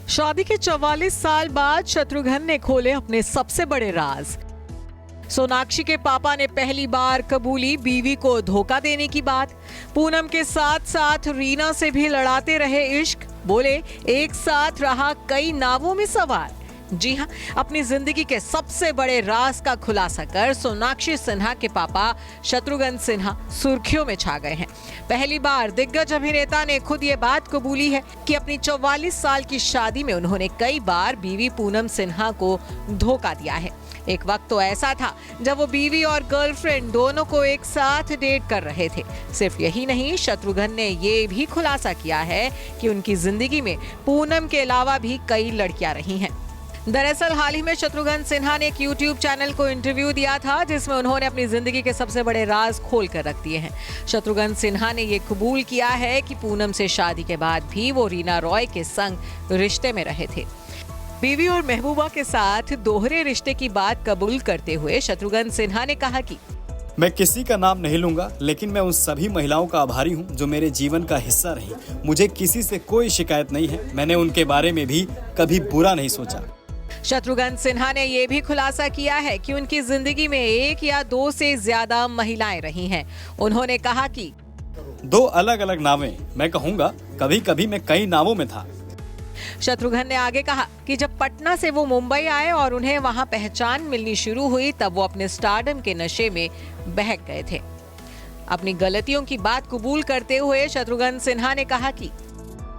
शादी के 44 साल बाद शत्रुघ्न ने खोले अपने सबसे बड़े राज। सोनाक्षी के पापा ने पहली बार कबूली बीवी को धोखा देने की बात। पूनम के साथ साथ रीना से भी लड़ाते रहे इश्क। बोले एक साथ रहा कई नावों में सवार। जी हां, अपनी जिंदगी के सबसे बड़े राज का खुलासा कर सोनाक्षी सिन्हा के पापा शत्रुघ्न सिन्हा सुर्खियों में छा गए हैं। पहली बार दिग्गज अभिनेता ने खुद ये बात कबूली है कि अपनी 44 साल की शादी में उन्होंने कई बार बीवी पूनम सिन्हा को धोखा दिया है। एक वक्त तो ऐसा था जब वो बीवी और गर्लफ्रेंड दोनों को एक साथ डेट कर रहे थे। सिर्फ यही नहीं, शत्रुघ्न ने ये भी खुलासा किया है कि उनकी जिंदगी में पूनम के अलावा भी कई लड़कियां रही हैं। दरअसल हाल ही में शत्रुघ्न सिन्हा ने एक YouTube चैनल को इंटरव्यू दिया था, जिसमें उन्होंने अपनी जिंदगी के सबसे बड़े राज खोल कर रख दिए हैं। शत्रुघ्न सिन्हा ने ये कबूल किया है कि पूनम से शादी के बाद भी वो रीना रॉय के संग रिश्ते में रहे थे। बीवी और महबूबा के साथ दोहरे रिश्ते की बात कबूल करते हुए शत्रुघ्न सिन्हा ने कहा कि मैं किसी का नाम नहीं लूंगा, लेकिन मैं उन सभी महिलाओं का आभारी हूं जो मेरे जीवन का हिस्सा रही। मुझे किसी से कोई शिकायत नहीं है। मैंने उनके बारे में भी कभी बुरा नहीं सोचा। शत्रुघ्न सिन्हा ने यह भी खुलासा किया है कि उनकी जिंदगी में एक या दो से ज्यादा महिलाएं रही हैं। उन्होंने कहा कि दो अलग अलग नावें, मैं कहूँगा कभी कभी मैं कई नावों में था। शत्रुघ्न ने आगे कहा कि जब पटना से वो मुंबई आए और उन्हें वहां पहचान मिलनी शुरू हुई, तब वो अपने स्टारडम के नशे में बहक गए थे। अपनी गलतियों की बात कबूल करते हुए शत्रुघ्न सिन्हा ने कहा कि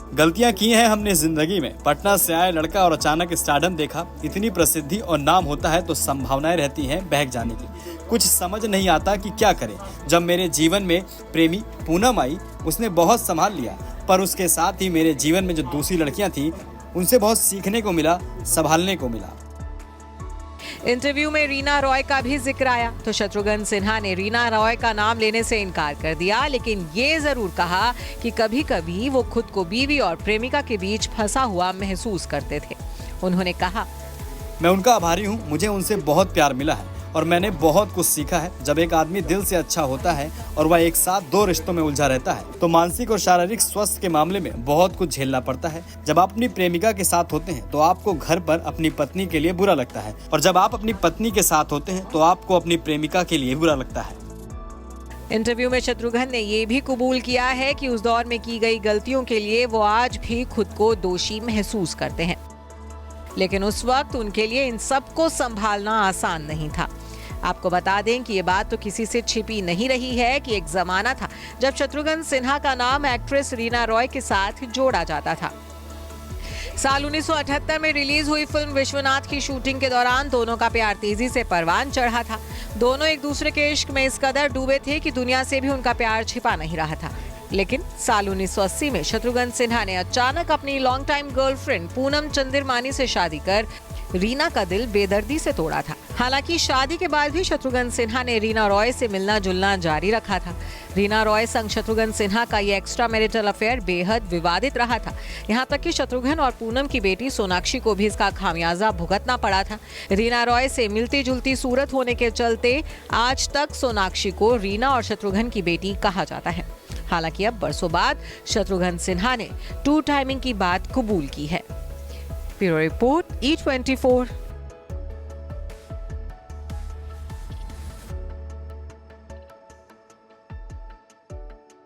गलतियां की हैं हमने जिंदगी में। पटना से आए लड़का और अचानक स्टारडम देखा। इतनी प्रसिद्धि और नाम होता है तो संभावनाएं रहती हैं बहक जाने की। कुछ समझ नहीं आता कि क्या करें। जब मेरे जीवन में प्रेमी पूनम आई, उसने बहुत संभाल लिया, पर उसके साथ ही मेरे जीवन में जो दूसरी लड़कियां थी, उनसे बहुत सीखने को मिला, संभालने को मिला। इंटरव्यू में रीना रॉय का भी जिक्र आया तो शत्रुघ्न सिन्हा ने रीना रॉय का नाम लेने से इनकार कर दिया, लेकिन ये जरूर कहा कि कभी कभी वो खुद को बीवी और प्रेमिका के बीच फंसा हुआ महसूस करते थे। उन्होंने कहा, मैं उनका आभारी हूँ। मुझे उनसे बहुत प्यार मिला है और मैंने बहुत कुछ सीखा है। जब एक आदमी दिल से अच्छा होता है और वह एक साथ दो रिश्तों में उलझा रहता है, तो मानसिक और शारीरिक स्वास्थ्य के मामले में बहुत कुछ झेलना पड़ता है। जब आप अपनी प्रेमिका के साथ होते हैं तो आपको घर पर अपनी पत्नी के लिए बुरा लगता है, और जब आप अपनी पत्नी के साथ होते हैं तो आपको अपनी प्रेमिका के लिए बुरा लगता है। इंटरव्यू में शत्रुघ्न ने यह भी कबूल किया है कि उस दौर में की गई गलतियों के लिए वो आज भी खुद को दोषी महसूस करते हैं, लेकिन उस वक्त उनके लिए इन सबको संभालना आसान नहीं था। आपको बता दें कि ये बात तो किसी से छिपी नहीं रही है कि एक जमाना था जब शत्रुघ्न सिन्हा का नाम एक्ट्रेस रीना रॉय के साथ जोड़ा जाता था। साल 1978 में रिलीज हुई फिल्म विश्वनाथ की शूटिंग के दौरान दोनों का प्यार तेजी से परवान चढ़ा था। दोनों एक दूसरे के इश्क में इस कदर डूबे थे कि दुनिया से भी उनका प्यार छिपा नहीं रहा था। लेकिन साल 1980 में शत्रुघ्न सिन्हा ने अचानक अपनी लॉन्ग टाइम गर्लफ्रेंड पूनम चंद्रमानी से शादी कर रीना का दिल बेदर्दी से तोड़ा था। हालांकि शादी के बाद भी शत्रुघ्न सिन्हा ने रीना रॉय से मिलना जुलना जारी रखा था। रीना रॉय संग शत्रुघ्न सिन्हा का ये एक्स्ट्रा मैरिटल अफेयर बेहद विवादित रहा था। यहाँ तक कि शत्रुघ्न और पूनम की बेटी सोनाक्षी को भी इसका खामियाजा भुगतना पड़ा था। रीना रॉय से मिलती जुलती सूरत होने के चलते आज तक सोनाक्षी को रीना और शत्रुघ्न की बेटी कहा जाता है। हालांकि अब बरसों बाद शत्रुघ्न सिन्हा ने टू टाइमिंग की बात कबूल की है। Bureau report E24।